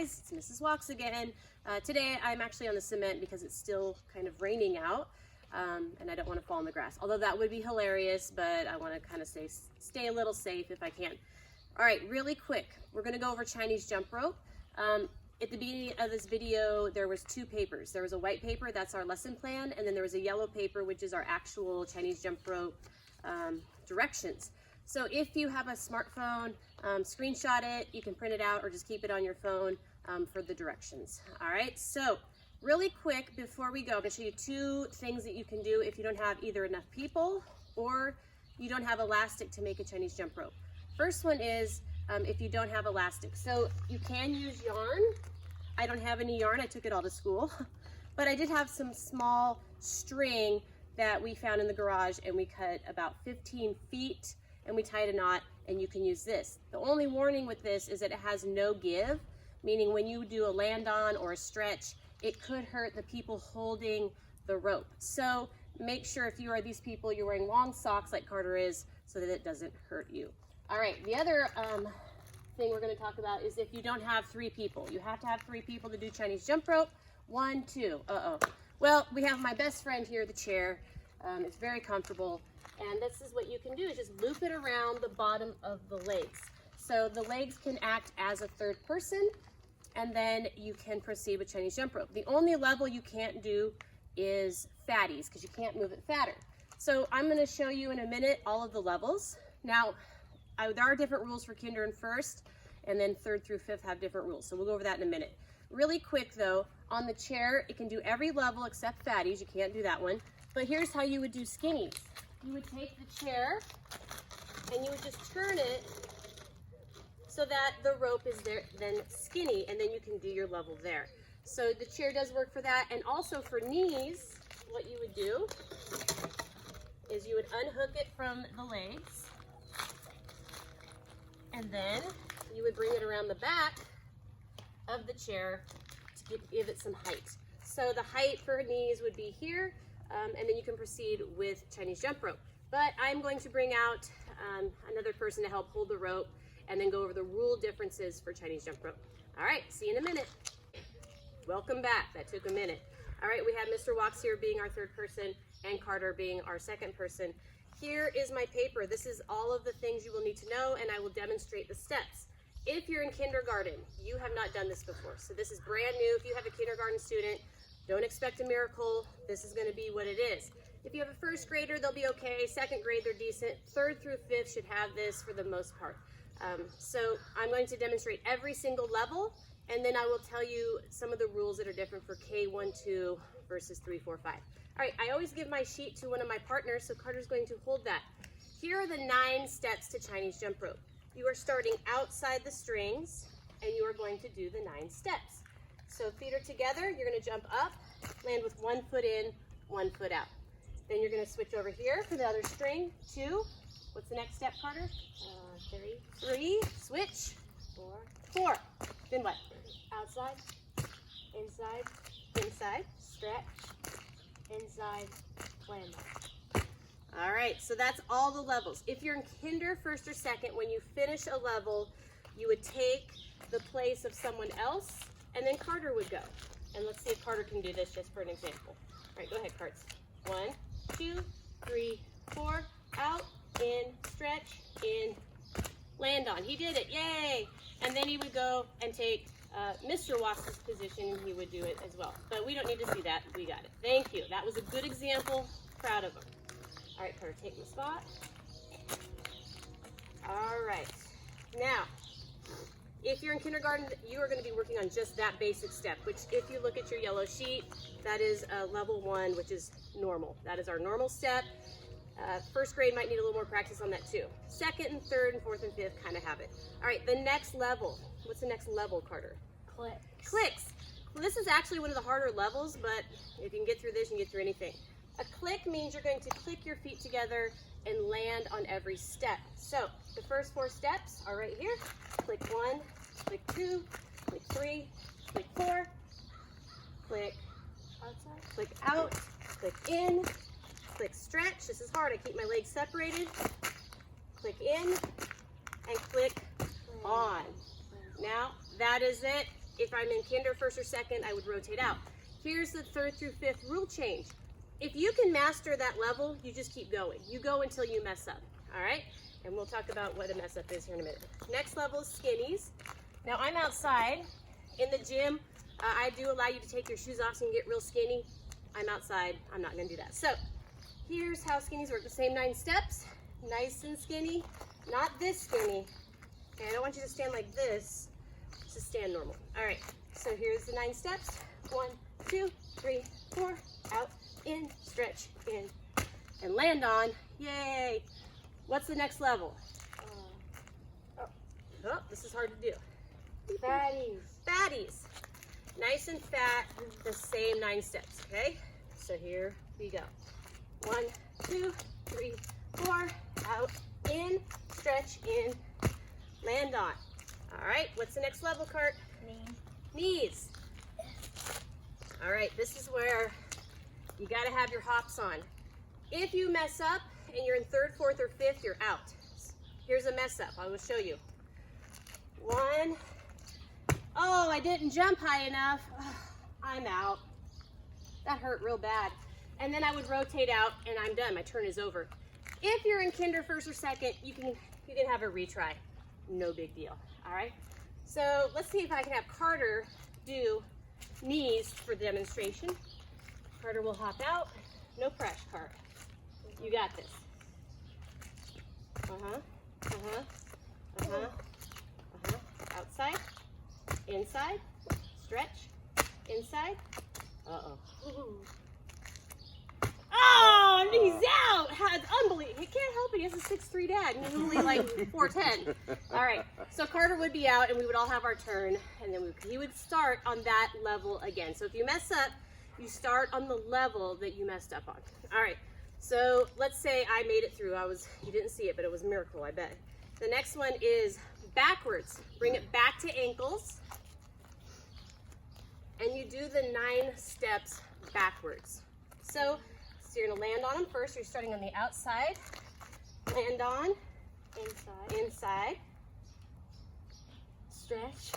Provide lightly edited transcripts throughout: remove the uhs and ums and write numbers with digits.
guys, it's Mrs. Walks again. Today I'm actually on the cement because it's still kind of raining out and I don't want to fall in the grass. Although that would be hilarious, but I want to kind of stay a little safe if I can. All right, really quick, we're going to go over Chinese jump rope. At the beginning of this video, there was two papers. There was a white paper, that's our lesson plan, and then there was a yellow paper, which is our actual Chinese jump rope directions. So if you have a smartphone, screenshot it, you can print it out or just keep it on your phone for the directions. All right, so really quick before we go, I'm gonna show you two things that you can do if you don't have either enough people or you don't have elastic to make a Chinese jump rope. First one is if you don't have elastic. So you can use yarn. I don't have any yarn, I took it all to school, but I did have some small string that we found in the garage, and we cut about 15 feet and we tied a knot, and you can use this. The only warning with this is that it has no give, meaning when you do a land on or a stretch, it could hurt the people holding the rope. So make sure if you are these people, you're wearing long socks like Carter is so that it doesn't hurt you. All right, the other thing we're going to talk about is if you don't have 3 people. You have to have 3 people to do Chinese jump rope. 1, 2, Well, we have my best friend here, the chair. It's very comfortable. And this is what you can do, is just loop it around the bottom of the legs. So the legs can act as a third person, and then you can proceed with Chinese jump rope. The only level you can't do is fatties, because you can't move it fatter. So I'm going to show you in a minute all of the levels. Now, there are different rules for kinder and first, and then 3rd through 5th have different rules. So we'll go over that in a minute. Really quick though, on the chair, it can do every level except fatties. You can't do that one. But here's how you would do skinnies. You would take the chair and you would just turn it so that the rope is there, then skinny, and then you can do your level there. So the chair does work for that. And also for knees, what you would do is you would unhook it from the legs, and then you would bring it around the back of the chair to give it some height. So the height for knees would be here, and then you can proceed with Chinese jump rope. But I'm going to bring out another person to help hold the rope and then go over the rule differences for Chinese jump rope. All right, see you in a minute. Welcome back, that took a minute. All right, we have Mr. Walks here being our 3rd person and Carter being our 2nd person. Here is my paper. This is all of the things you will need to know, and I will demonstrate the steps. If you're in kindergarten, you have not done this before. So this is brand new. If you have a kindergarten student, don't expect a miracle. This is going to be what it is. If you have a 1st grader, they'll be okay. 2nd grade, they're decent. 3rd through 5th should have this for the most part. So I'm going to demonstrate every single level, and then I will tell you some of the rules that are different for K1, 2 versus 3, 4, 5. All right, I always give my sheet to one of my partners, so Carter's going to hold that. Here are the 9 steps to Chinese jump rope. You are starting outside the strings, and you are going to do the 9 steps. So feet are together, you're going to jump up, land with 1 foot in, 1 foot out. Then you're going to switch over here for the other string, 2. What's the next step, Carter? 3, switch, 4. Then what? Outside, inside, inside, stretch, inside, land. All right, so that's all the levels. If you're in kinder, 1st or 2nd, when you finish a level, you would take the place of someone else, and then Carter would go. And let's see if Carter can do this just for an example. All right, go ahead, Carts. 1, 2, 3, 4, out, in, stretch, in, land on. He did it, yay! And then he would go and take Mr. Walks' position, and he would do it as well. But we don't need to see that, we got it. Thank you, that was a good example, proud of him. All right, Carter, take my spot. All right, now, if you're in kindergarten, you are going to be working on just that basic step, which if you look at your yellow sheet, that is level 1, which is normal. That is our normal step. 1st grade might need a little more practice on that too. 2nd and 3rd and 4th and 5th kind of have it. All right, the next level. What's the next level, Carter? Clicks. Clicks. Well, this is actually one of the harder levels, but if you can get through this, you can get through anything. A click means you're going to click your feet together and land on every step. So the first 4 steps are right here. Click 1, click 2, click 3, click 4, click outside, click out, click in, click stretch. This is hard. I keep my legs separated. Click in and click on. Now that is it. If I'm in kinder, first or second, I would rotate out. Here's the third through fifth rule change. If you can master that level, you just keep going. You go until you mess up, all right? And we'll talk about what a mess up is here in a minute. Next level is skinnies. Now I'm outside. In the gym, I do allow you to take your shoes off so you can get real skinny. I'm outside, I'm not gonna do that. So here's how skinnies work, the same 9 steps, nice and skinny, not this skinny. Okay, I don't want you to stand like this, just stand normal. All right, so here's the 9 steps. 1, 2, 3, 4, out, in, stretch, in, and land on, yay. What's the next level? Oh, this is hard to do. Fatties. Fatties. Nice and fat, the same 9 steps, okay? So here we go. 1, 2, 3, 4, out, in, stretch, in, land on. All right, what's the next level, Cart? Knees. All right, this is where you gotta have your hops on. If you mess up and you're in 3rd, 4th, or 5th, you're out. Here's a mess up, I will show you. 1, oh, I didn't jump high enough. I'm out. That hurt real bad. And then I would rotate out and I'm done. My turn is over. If you're in kinder, first or second, you can have a retry. No big deal. All right. So let's see if I can have Carter do knees for the demonstration. Carter will hop out. No pressure, Carter. You got this. Outside. Inside, stretch, inside, uh-oh. Oh, and he's out! It's unbelievable. He can't help it. He has a 6'3" dad, and he's only like 4'10". All right, so Carter would be out, and we would all have our turn, and then he would start on that level again. So if you mess up, you start on the level that you messed up on. All right, so let's say I made it through. You didn't see it, but it was a miracle, I bet. The next one is backwards. Bring it back to ankles. And you do the 9 steps backwards. So you're gonna land on them first. You're starting on the outside. Land on. Inside. Stretch.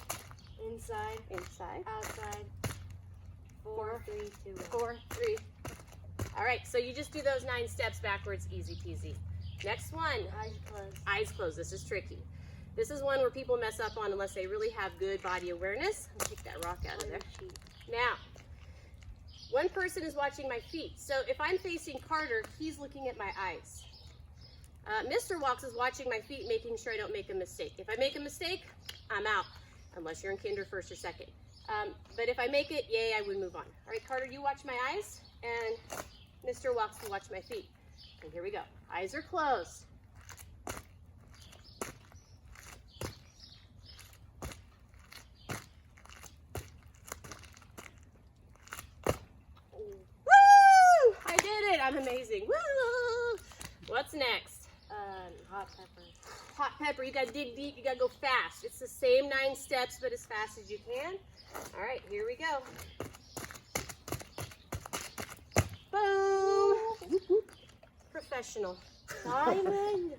Inside. Outside. 4, 3, 2, 1. 4, 3. All right, so you just do those 9 steps backwards, easy peasy. Next one. Eyes closed. Eyes closed. This is tricky. This is one where people mess up on unless they really have good body awareness. I'll take that rock out of there. Now, one person is watching my feet. So if I'm facing Carter, he's looking at my eyes. Mr. Walks is watching my feet, making sure I don't make a mistake. If I make a mistake, I'm out, unless you're in kinder, first or second. But if I make it, yay, I would move on. All right, Carter, you watch my eyes, and Mr. Walks will watch my feet. And here we go. Eyes are closed. I'm amazing. Woo! What's next? Hot pepper. Hot pepper. You gotta dig deep. You gotta go fast. It's the same 9 steps, but as fast as you can. All right, here we go. Boom! Professional. Diamond.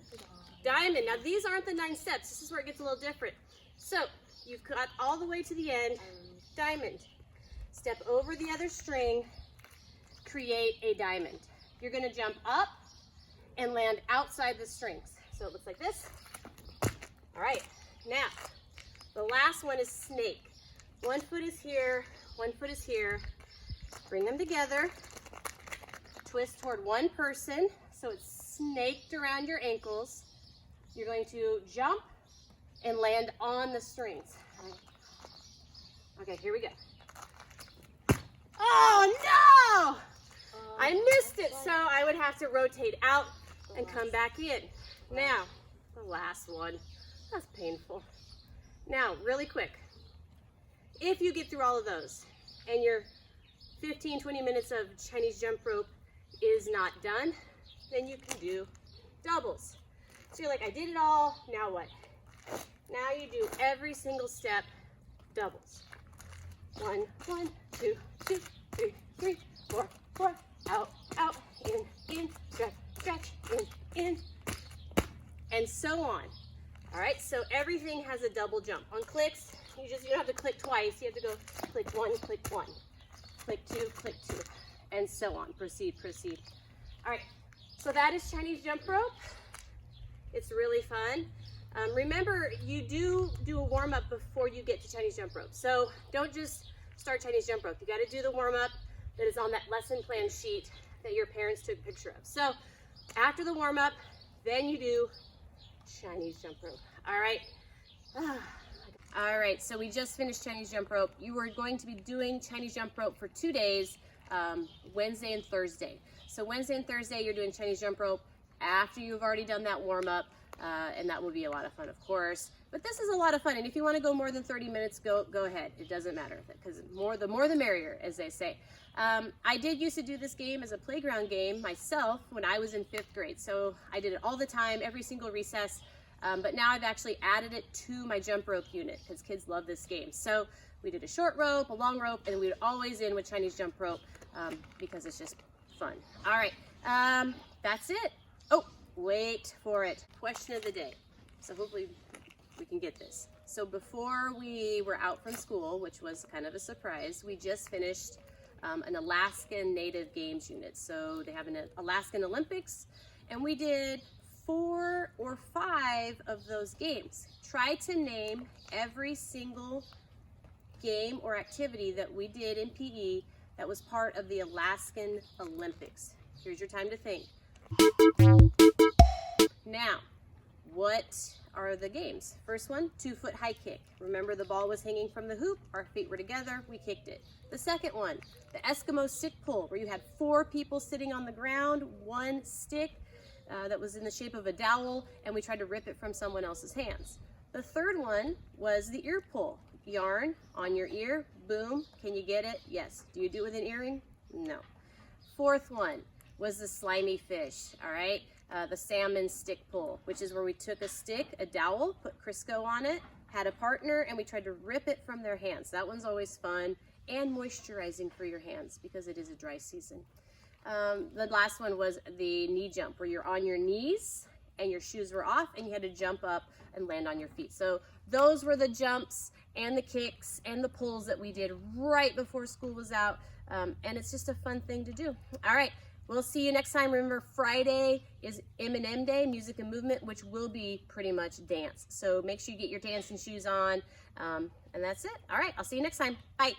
Diamond. Now these aren't the 9 steps. This is where it gets a little different. So you've got all the way to the end. Diamond. Step over the other string. Create a diamond. You're going to jump up and land outside the strings. So it looks like this. All right, now the last one is snake. 1 foot is here, 1 foot is here. Bring them together. Twist toward one person so it's snaked around your ankles. You're going to jump and land on the strings. Okay, here we go. Oh no! I missed it, so I would have to rotate out and come back in. Now, the last one. That's painful. Now, really quick. If you get through all of those and your 15, 20 minutes of Chinese jump rope is not done, then you can do doubles. So you're like, I did it all, now what? Now you do every single step doubles. 1, 1, 2, 2, 3, 3, 4, 4, out, out, in, stretch, in, and so on. All right, so everything has a double jump. On clicks, You don't have to click twice. You have to go click 1, click 1, click 2, click 2, and so on. Proceed, proceed. All right, so that is Chinese jump rope. It's really fun. Remember, you do a warm-up before you get to Chinese jump rope. So don't just start Chinese jump rope. You got to do the warm-up that is on that lesson plan sheet that your parents took a picture of. So after the warm-up, then you do Chinese jump rope. All right. All right, so we just finished Chinese jump rope. You are going to be doing Chinese jump rope for 2 days, Wednesday and Thursday. So Wednesday and Thursday, you're doing Chinese jump rope after you've already done that warm-up, and that will be a lot of fun, of course. But this is a lot of fun, and if you want to go more than 30 minutes, go ahead. It doesn't matter, because the more the merrier, as they say. I did used to do this game as a playground game myself when I was in 5th grade. So I did it all the time, every single recess. But now I've actually added it to my jump rope unit because kids love this game. So we did a short rope, a long rope, and we'd always in with Chinese jump rope because it's just fun. All right, that's it. Oh, wait for it. Question of the day. So hopefully we can get this. So before we were out from school, which was kind of a surprise, we just finished an Alaskan Native Games unit. So they have an Alaskan Olympics, and we did 4 or 5 of those games. Try to name every single game or activity that we did in PE that was part of the Alaskan Olympics. Here's your time to think. Now, what are the games? First one, 2-foot high kick. Remember, the ball was hanging from the hoop, our feet were together, we kicked it. The second one, the Eskimo stick pull, where you had 4 people sitting on the ground, 1 stick, that was in the shape of a dowel, and we tried to rip it from someone else's hands. The third one was the ear pull. Yarn on your ear, boom. Can you get it? Yes. Do you do it with an earring? No. Fourth one was the slimy fish, all right? The salmon stick pull, which is where we took a stick, a dowel, put Crisco on it, had a partner, and we tried to rip it from their hands. That one's always fun and moisturizing for your hands because it is a dry season. The last one was the knee jump, where you're on your knees and your shoes were off and you had to jump up and land on your feet. So those were the jumps and the kicks and the pulls that we did right before school was out. And it's just a fun thing to do. All right, we'll see you next time. Remember, Friday is M&M Day, Music and Movement, which will be pretty much dance. So make sure you get your dancing shoes on. And that's it. All right, I'll see you next time. Bye.